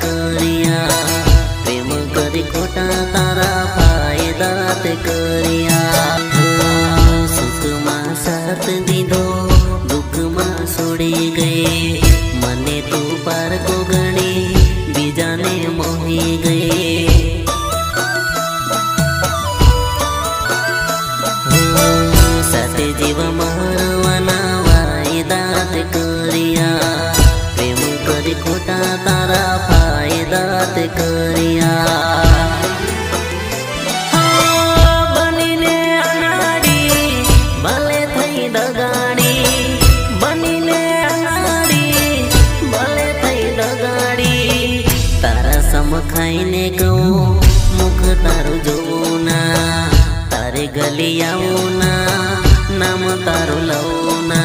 करिया प्रेम करी खोटा तारा फायदा ते करिया सुख में साथ दीधो दुख में छोड़ी गई मने तू पार को गणी बीजा ने मोही गई साथे जीव मारवाना वायदा ते करिया प्रेम करी खोटा तारा फायदा ते करिया बनीने अनाड़ी भले थई दगाड़ी बनीने अनाड़ी भले थई दगाड़ी तारा सम खाईने कहूं मुख तारू जोवू ना तारे गली आवू ना नाम तारू लवू ना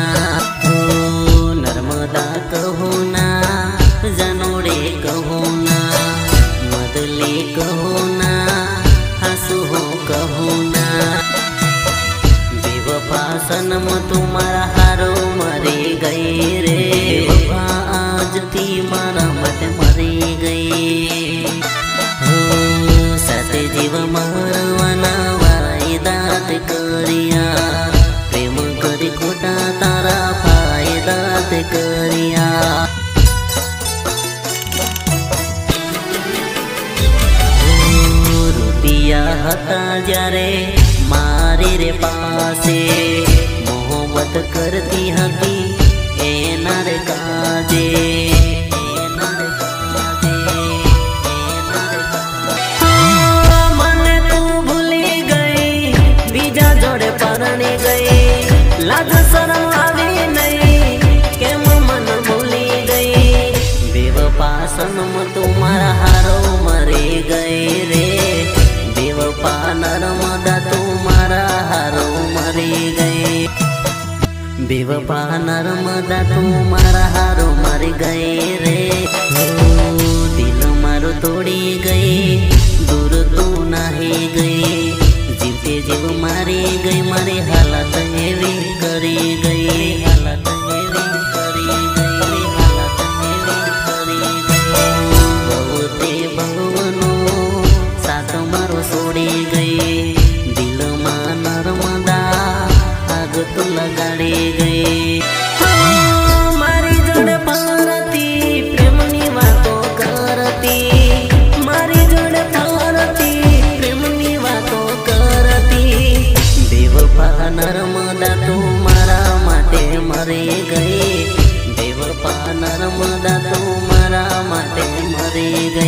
नर्मदा कहू ना जनोड़े कहू ना मदली कहू ना हंसू हो कहू ना बेवफा सनम तुम्हारा हारो मरी गई रे वफा आज थी मारा मत मरी गई साथे जीव मारवाना वायदा ते करिया प्रेम करी खोटा तारा फायदा ते करिया रुपिया हता जारे मारी रे पासे मोहब्बत करती हती एना रे काजे लाज शरम आवी नहीं केम मन भूली गई बेवफा सनम तुम्हारा हारो मरी गई रे बेवफा नर्मदा तुम्हारा हारो मरी गई बेवफा नर्मदा तुम्हारा हारो मरी गई रे दिल मारो तोड़ी गई दूर तू नहीं गई जीते जीव मारी गई मारी हालत हेवी करी गई हालत हेवी करी गई हालत हेवी करी गई बहुते भवनो साथ मारो छोड़ी गई दिल में नर्मदा आग तू लगाड़ी गई मारी जोड़े पारती प्रेमनी वातो करती मारी जोड़े पारती प्रेमनी वातो करती बेवफा नर्मदा तुम्हारा माटे मरी गई बेवफा नर्मदा तुम्हारा माटे मरी गई।